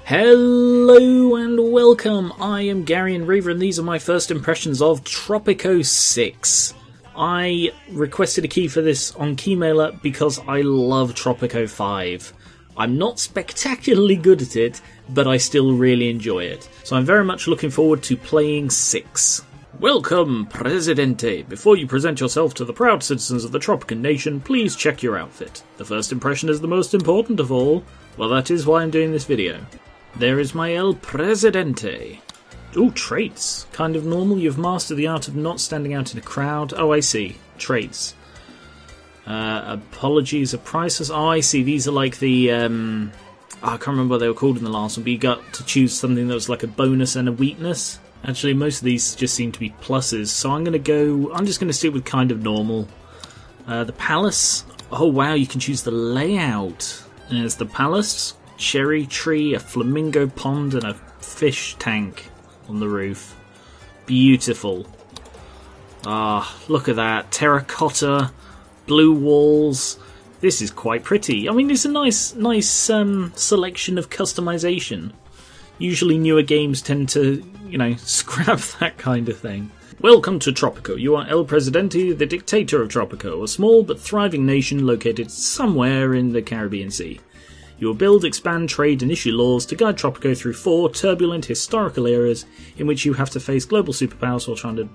Hello and welcome, I am Geran and these are my first impressions of Tropico 6. I requested a key for this on Keymailer because I love Tropico 5. I'm not spectacularly good at it, but I still really enjoy it. So I'm very much looking forward to playing 6. Welcome, Presidente. Before you present yourself to the proud citizens of the Tropican nation, please check your outfit. The first impression is the most important of all. Well, that is why I'm doing this video. There is my El Presidente. Ooh, traits. Kind of normal. You've mastered the art of not standing out in a crowd. Oh, I see. Traits. Apologies are priceless. Oh, I see. These are like the... I can't remember what they were called in the last one, but you got to choose something that was like a bonus and a weakness. Actually, most of these just seem to be pluses, so I'm just going to stick with kind of normal. The palace. Oh, wow, you can choose the layout. There's the palace. Cherry tree, a flamingo pond, and a fish tank on the roof. Beautiful. Ah, look at that. Terracotta, blue walls. This is quite pretty. I mean, it's a nice selection of customization. Usually newer games tend to, scrap that kind of thing. Welcome to Tropico. You are El Presidente, the dictator of Tropico, a small but thriving nation located somewhere in the Caribbean Sea. You will build, expand, trade, and issue laws to guide Tropico through 4 turbulent historical eras in which you have to face global superpowers while trying to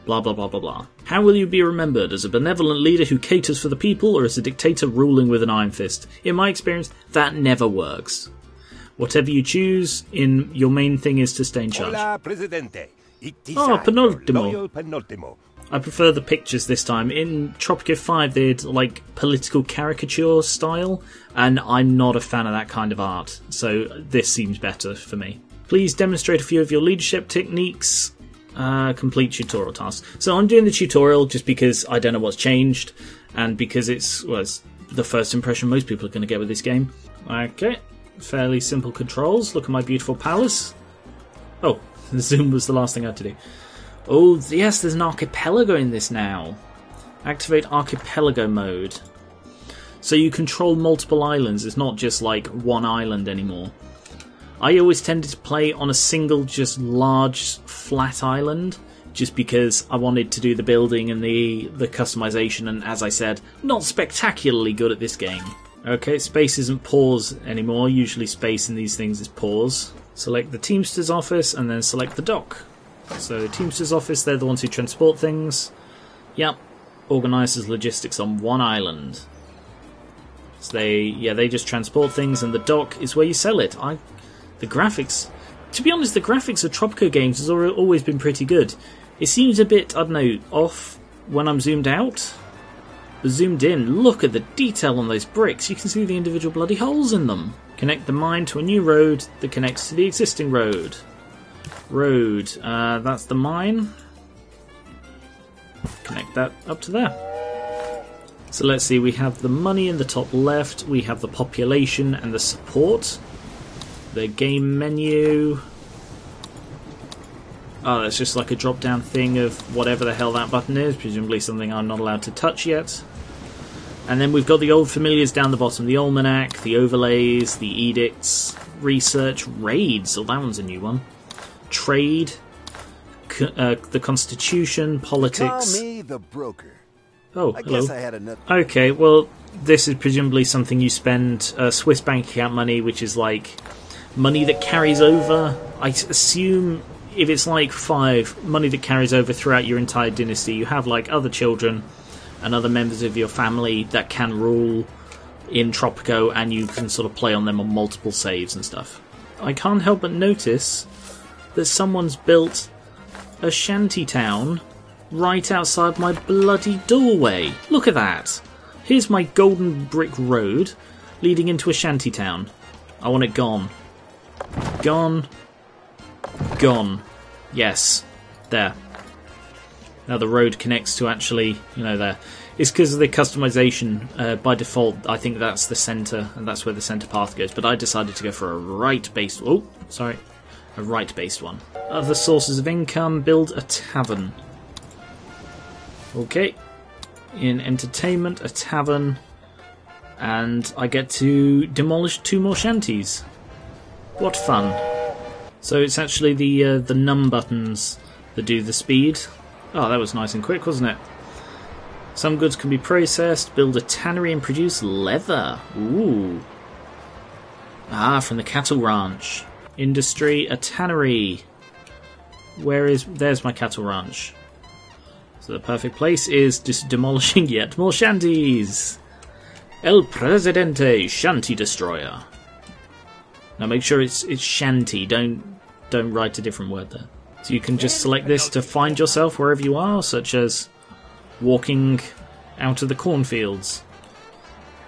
blah blah blah blah blah. How will you be remembered? As a benevolent leader who caters for the people, or as a dictator ruling with an iron fist? In my experience, that never works. Whatever you choose, your main thing is to stay in charge. Hola, Presidente. Penultimo. I prefer the pictures this time. In Tropico 5 they had like political caricature style, and I'm not a fan of that kind of art, so this seems better for me. Please demonstrate a few of your leadership techniques. Complete tutorial tasks. So I'm doing the tutorial just because I don't know what's changed, and because it's the first impression most people are going to get with this game. Okay, fairly simple controls. Look at my beautiful palace. Oh, the zoom was the last thing I had to do. Oh, yes, there's an archipelago in this now. Activate archipelago mode. So you control multiple islands. It's not just like one island anymore. I always tended to play on a single, just large, flat island, just because I wanted to do the building and the customization, and as I said, not spectacularly good at this game. Okay, space isn't pause anymore. Usually space in these things is pause. Select the Teamster's office and then select the dock. So Teamster's office, they're the ones who transport things. Yep, organises logistics on one island. So they just transport things, and the dock is where you sell it. The graphics, to be honest, the graphics of Tropico games has always been pretty good. It seems a bit, I don't know, off when I'm zoomed out. But zoomed in, look at the detail on those bricks. You can see the individual bloody holes in them. Connect the mine to a new road that connects to the existing road. That's the mine. Connect that up to there. So let's see, we have the money in the top left, we have the population and the support. The game menu. Oh, that's just like a drop down thing of whatever the hell that button is, presumably something I'm not allowed to touch yet. And then we've got the old familiars down the bottom, the almanac, the overlays, the edicts, research, raids, oh that one's a new one. Trade, the Constitution, politics. Call me the broker. Oh, I hello. guess I had enough. Okay, well, this is presumably something you spend Swiss bank account money, which is like money that carries over. I assume if it's like 5, money that carries over throughout your entire dynasty. You have like other children and other members of your family that can rule in Tropico, and you can sort of play on them on multiple saves and stuff. I can't help but notice that someone's built a shanty town right outside my bloody doorway. Look at that. Here's my golden brick road leading into a shanty town. I want it gone. Gone. Gone. Yes. There. Now the road connects to actually, there. It's because of the customization. By default, I think that's the centre, and that's where the centre path goes. But I decided to go for a right-based... Oh, sorry. A right-based one. Other sources of income, build a tavern. Okay. In entertainment, a tavern. And I get to demolish 2 more shanties. What fun. So it's actually the num buttons that do the speed. Oh, that was nice and quick, wasn't it? Some goods can be processed, build a tannery and produce leather. Ooh. Ah, from the cattle ranch. Industry, a tannery. There's my cattle ranch. So the perfect place is just demolishing yet more shanties. El Presidente, Shanty Destroyer. Now make sure it's shanty, don't write a different word there. So you can just select this to find yourself wherever you are, such as walking out of the cornfields.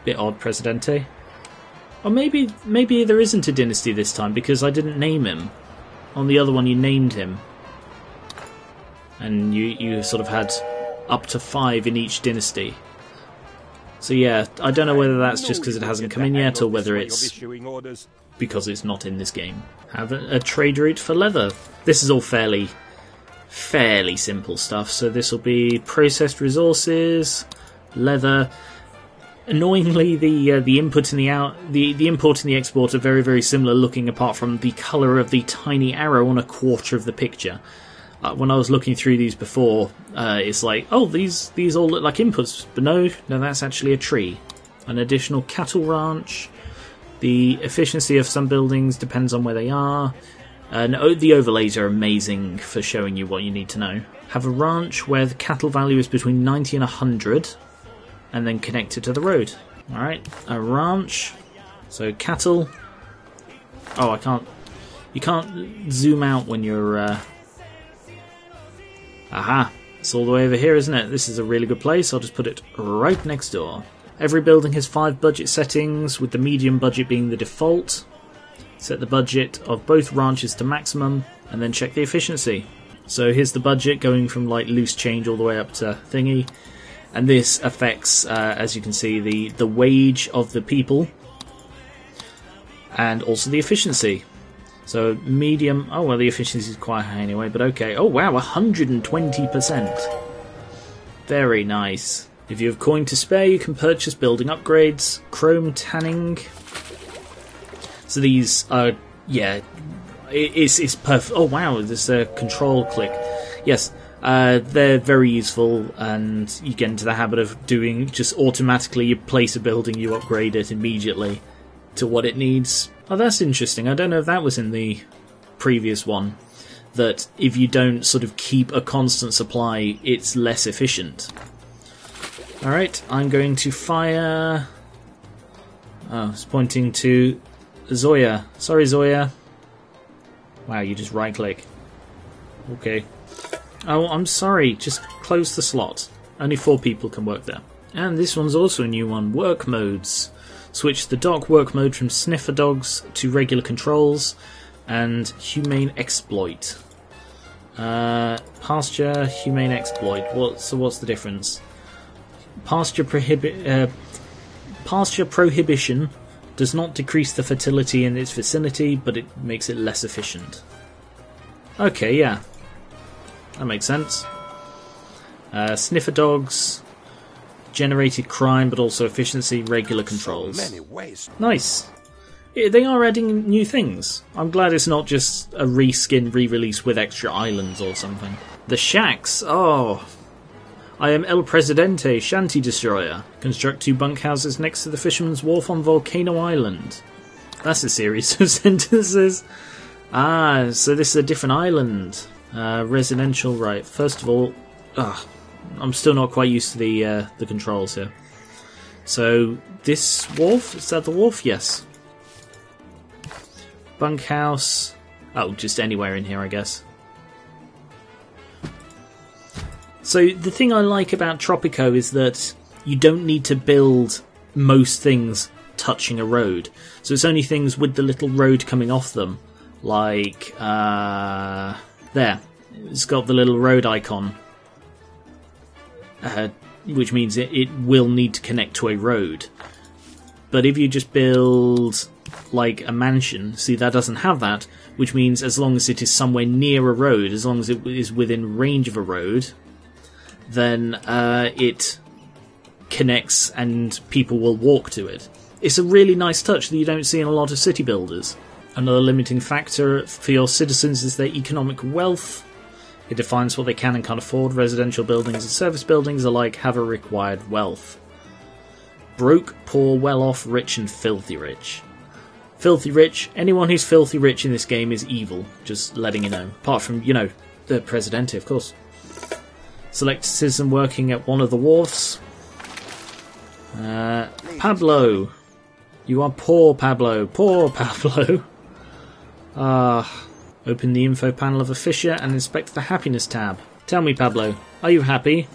Bit odd, Presidente. Or maybe there isn't a dynasty this time because I didn't name him. On the other one you named him. And you sort of had up to 5 in each dynasty. So yeah, I don't know whether that's just because it hasn't come in yet or whether it's because it's not in this game. Have a trade route for leather. This is all fairly simple stuff. So this will be processed resources, leather. Annoyingly, the input and the import and the export are very, very similar looking, apart from the colour of the tiny arrow on a quarter of the picture. When I was looking through these before, it's like, oh, these all look like inputs, but no, that's actually a tree. An additional cattle ranch. The efficiency of some buildings depends on where they are. And the overlays are amazing for showing you what you need to know. Have a ranch where the cattle value is between 90 and 100, and then connect it to the road. Alright, a ranch. So cattle. Oh, you can't zoom out when you're... Aha! It's all the way over here, isn't it? This is a really good place. I'll just put it right next door. Every building has 5 budget settings, with the medium budget being the default. Set the budget of both ranches to maximum, and then check the efficiency. So here's the budget going from like loose change all the way up to thingy. And this affects, as you can see, the wage of the people, and also the efficiency. So medium, oh well, the efficiency is quite high anyway, but okay. Oh wow, 120%. Very nice. If you have coin to spare, you can purchase building upgrades, chrome tanning. So these are, yeah, it's perfect. Oh wow, there's a control click. Yes, they're very useful, and you get into the habit of doing just automatically. You place a building, you upgrade it immediately to what it needs. Oh, that's interesting. I don't know if that was in the previous one, that if you don't sort of keep a constant supply, it's less efficient. Alright, I'm going to fire... Oh, it's pointing to Zoya. Sorry, Zoya. Wow, you just right-click. Okay. Oh, I'm sorry. Just close the slot. Only 4 people can work there. And this one's also a new one. Work modes. Switch the dock work mode from sniffer dogs to regular controls, and humane exploit. Pasture, humane exploit. What's the difference? Pasture prohibition does not decrease the fertility in its vicinity, but it makes it less efficient. Okay, yeah. That makes sense. Sniffer dogs, generated crime, but also efficiency, regular controls. So many ways. Nice. Yeah, they are adding new things. I'm glad it's not just a reskin re-release with extra islands or something. The shacks. Oh. I am El Presidente, Shanty Destroyer. Construct 2 bunkhouses next to the Fisherman's Wharf on Volcano Island. That's a series of sentences. Ah, so this is a different island. Residential, right. First of all, I'm still not quite used to the controls here. So this wharf, is that the wharf? Yes. Bunkhouse. Oh, just anywhere in here, I guess. So the thing I like about Tropico is that you don't need to build most things touching a road. So it's only things with the little road coming off them. Like, there. It's got the little road icon. Which means it will need to connect to a road. But if you just build like a mansion, see, that doesn't have that, which means as long as it is somewhere near a road, as long as it is within range of a road, then it connects and people will walk to it. It's a really nice touch that you don't see in a lot of city builders. Another limiting factor for your citizens is their economic wealth. It defines what they can and can't afford. Residential buildings and service buildings alike have a required wealth. Broke, poor, well-off, rich and filthy rich. Filthy rich, anyone who's filthy rich in this game is evil, just letting you know. Apart from, you know, the Presidente, of course. Select citizen working at one of the wharfs. Pablo. You are poor, Pablo. Poor Pablo. Open the info panel of a fisher and inspect the happiness tab. Tell me, Pablo, are you happy?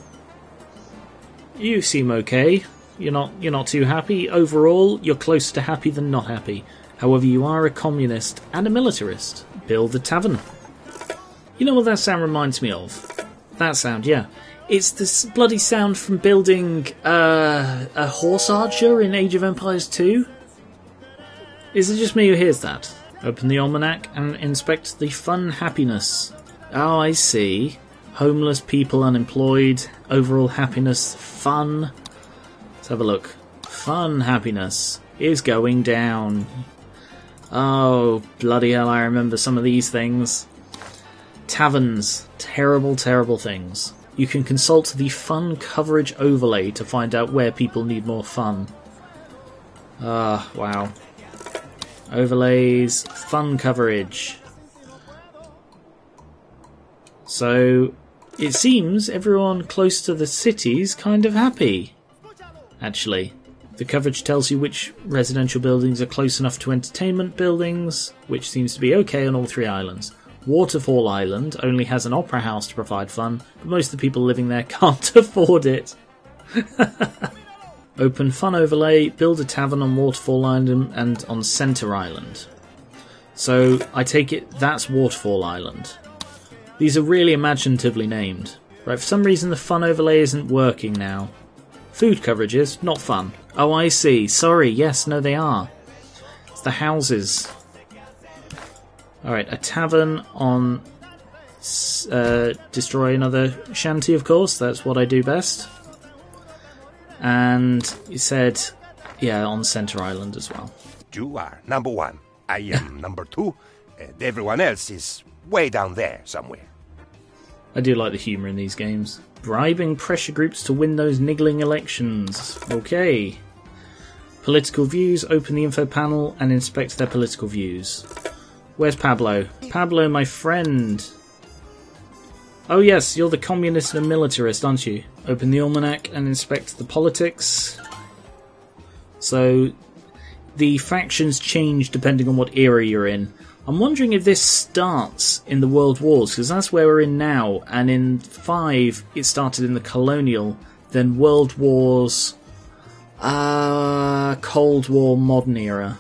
You seem okay. You're not too happy. Overall, you're closer to happy than not happy. However, you are a communist and a militarist. Build the tavern. You know what that sound reminds me of? That sound, yeah. It's this bloody sound from building a horse archer in Age of Empires 2. Is it just me who hears that? Open the almanac and inspect the fun happiness. Oh, I see. Homeless, people unemployed, overall happiness, fun. Let's have a look. Fun happiness is going down. Oh, bloody hell, I remember some of these things. Taverns. Terrible, terrible things. You can consult the fun coverage overlay to find out where people need more fun. Wow. Overlays, fun coverage. So, it seems everyone close to the city's kind of happy. Actually, the coverage tells you which residential buildings are close enough to entertainment buildings, which seems to be okay on all three islands. Waterfall Island only has an opera house to provide fun, but most of the people living there can't afford it. Open fun overlay, build a tavern on Waterfall Island and on Center Island. So I take it that's Waterfall Island. These are really imaginatively named. Right, for some reason the fun overlay isn't working now. Food coverage is, not fun. Oh, I see. Sorry, yes, no they are. It's the houses. Alright, a tavern on destroy another shanty, of course. That's what I do best. And he said, yeah, on Center Island as well. You are number one. I am number two. And everyone else is way down there somewhere. I do like the humour in these games. Bribing pressure groups to win those niggling elections. Okay. Political views. Open the info panel and inspect their political views. Where's Pablo? Pablo, my friend. Oh yes, you're the communist and militarist, aren't you? Open the almanac and inspect the politics. So, the factions change depending on what era you're in. I'm wondering if this starts in the World Wars, because that's where we're in now, and in 5 it started in the colonial, then World Wars, Cold War, modern era.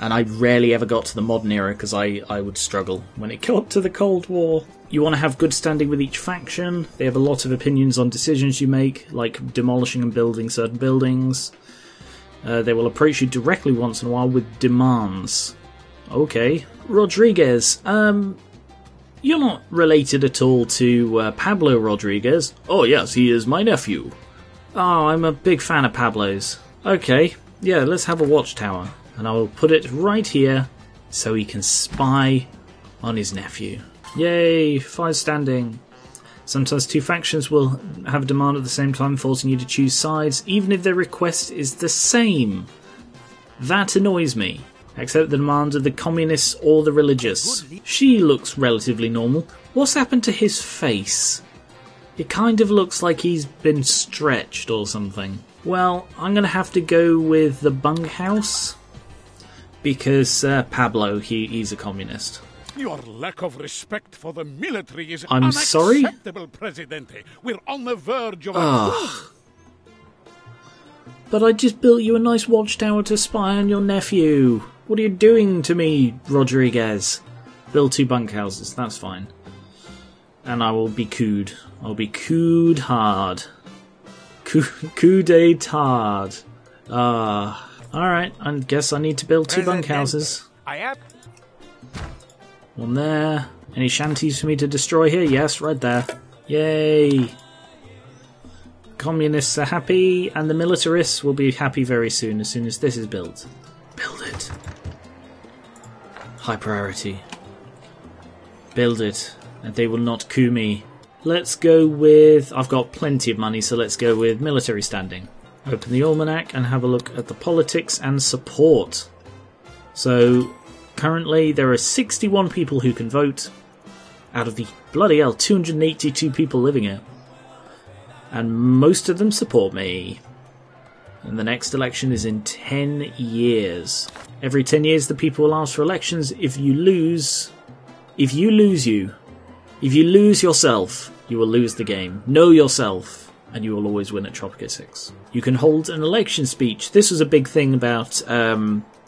And I rarely ever got to the modern era because I would struggle when it got to the Cold War. You want to have good standing with each faction. They have a lot of opinions on decisions you make, like demolishing and building certain buildings. They will approach you directly once in a while with demands. Okay. Rodriguez, you're not related at all to Pablo Rodriguez. Oh yes, he is my nephew. Oh, I'm a big fan of Pablo's. Okay, yeah, let's have a watchtower. And I will put it right here so he can spy on his nephew. Yay, 5 standing. Sometimes 2 factions will have a demand at the same time, forcing you to choose sides, even if their request is the same. That annoys me. Accept the demand of the communists or the religious. She looks relatively normal. What's happened to his face? It kind of looks like he's been stretched or something. Well, I'm going to have to go with the bunkhouse. Because Pablo, he's a communist. Your lack of respect for the military is I'm sorry? unacceptable, Presidente. We're on the verge of But I just built you a nice watchtower to spy on your nephew. What are you doing to me, Rodriguez? Build 2 bunkhouses, that's fine. And I will be cooed. I'll be cooed hard. Coup d'etat. Alright, I guess I need to build 2 bunkhouses. One there. Any shanties for me to destroy here? Yes, right there. Yay! Communists are happy, and the militarists will be happy very soon as this is built. Build it. High priority. Build it, and they will not coup me. Let's go with... I've got plenty of money, so let's go with military standing. Open the almanac and have a look at the politics and support. So, currently there are 61 people who can vote out of the bloody hell 282 people living here. And most of them support me. And the next election is in 10 years. Every 10 years the people will ask for elections. If you lose yourself, you will lose the game. Know yourself, and you will always win at Tropico 6. You can hold an election speech. This was a big thing about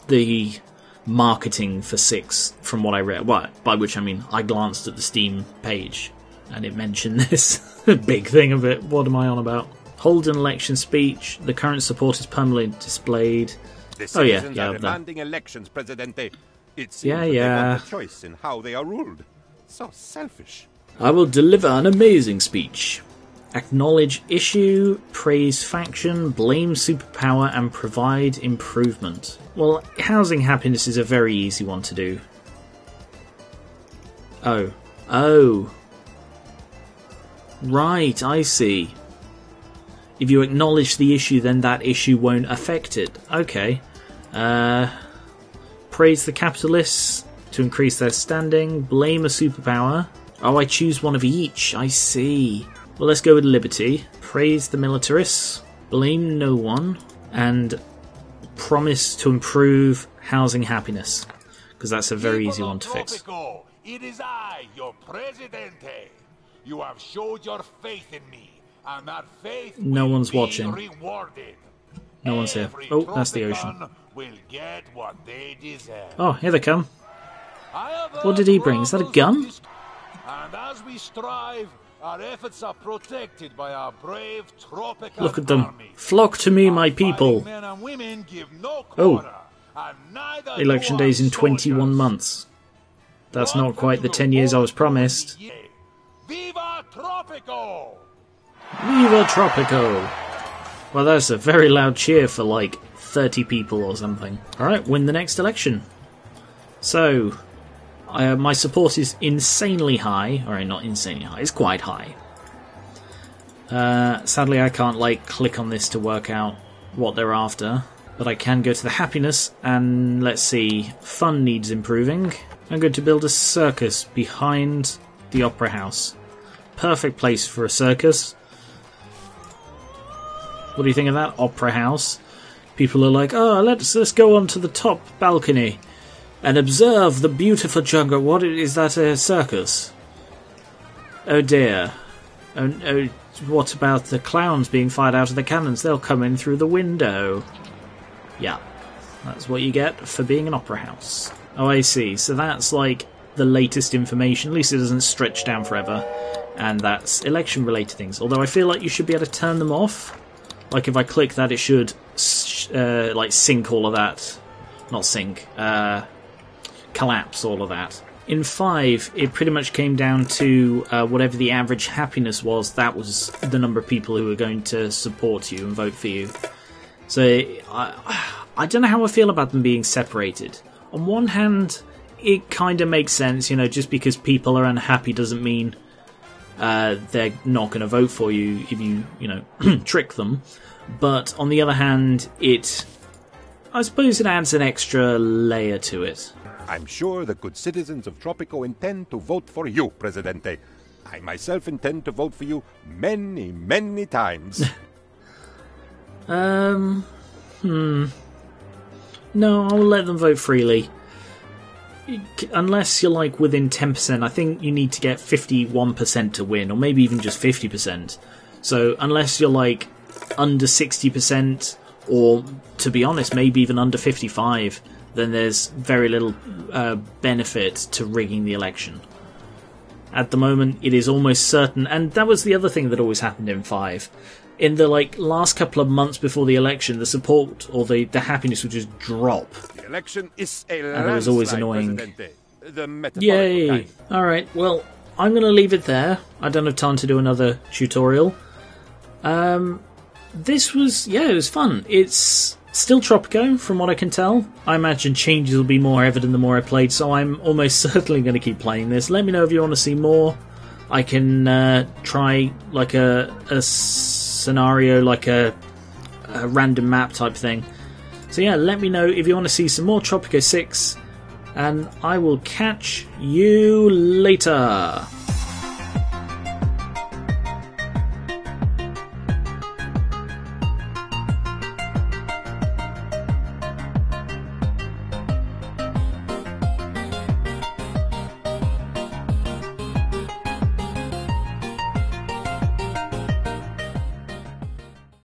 the marketing for 6, from what I read. Well, by which I mean I glanced at the Steam page, and it mentioned this. Big thing of it. What am I on about? Hold an election speech. The current support is permanently displayed. The citizens are demanding elections, Presidente. It seems that they want a choice in how they are ruled. So selfish. I will deliver an amazing speech. Acknowledge issue, praise faction, blame superpower, and provide improvement. Well, housing happiness is a very easy one to do. Oh. Right, I see. If you acknowledge the issue, then that issue won't affect it. Okay. Praise the capitalists to increase their standing. Blame a superpower. Oh, I choose one of each. I see. Well, let's go with liberty. Praise the militarists. Blame no one. And promise to improve housing happiness. Because that's a very easy one to fix. Tropico, it is I, your Presidente. You have showed your faith in me. And that faith no one's watching. Rewarded. No one's here. Oh, that's the ocean. Will get what they deserve. Oh, here they come. What did he bring? Is that a gun? And as we strive, our efforts are protected by our brave tropical Look at them. army. Flock to me, my people. Men and women give no Oh. quarter, and neither Election do our days in 21 soldiers. months. That's not quite the 10 years I was promised. Viva Tropico! Viva Tropico! Well, that's a very loud cheer for like 30 people or something. Alright, win the next election. So, my support is insanely high. Alright, not insanely high, it's quite high. Sadly, I can't like click on this to work out what they're after. But I can go to the happiness and let's see. Fun needs improving. I'm going to build a circus behind the opera house. Perfect place for a circus. What do you think of that opera house? People are like, oh, let's go onto the top balcony and observe the beautiful jungle. What is that, a circus? Oh dear. Oh, what about the clowns being fired out of the cannons? They'll come in through the window. Yeah, that's what you get for being an opera house. Oh, I see. So that's like the latest information. At least it doesn't stretch down forever. And that's election-related things. Although I feel like you should be able to turn them off. Like if I click that, it should like sync all of that. Not sync. Collapse all of that. In 5, it pretty much came down to whatever the average happiness was. That was the number of people who were going to support you and vote for you. So I don't know how I feel about them being separated. On one hand, it kind of makes sense. You know, just because people are unhappy doesn't mean they're not going to vote for you if you trick them. But on the other hand, I suppose it adds an extra layer to it. I'm sure the good citizens of Tropico intend to vote for you, Presidente. I myself intend to vote for you many, many times. No, I'll let them vote freely. Unless you're like within 10%, I think you need to get 51% to win, or maybe even just 50%. So unless you're like under 60%, or to be honest, maybe even under 55%, then there's very little benefit to rigging the election. At the moment, it is almost certain, and that was the other thing that always happened in 5. In the last couple of months before the election, the support or the happiness would just drop. The election is a and it was always annoying. The Yay! Alright, well, I'm going to leave it there. I don't have time to do another tutorial. This was, it was fun. It's Still Tropico, from what I can tell. I imagine changes will be more evident the more I played, so I'm almost certainly going to keep playing this. Let me know if you want to see more. I can try like a scenario, like a random map type thing. So yeah, let me know if you want to see some more Tropico 6, and I will catch you later.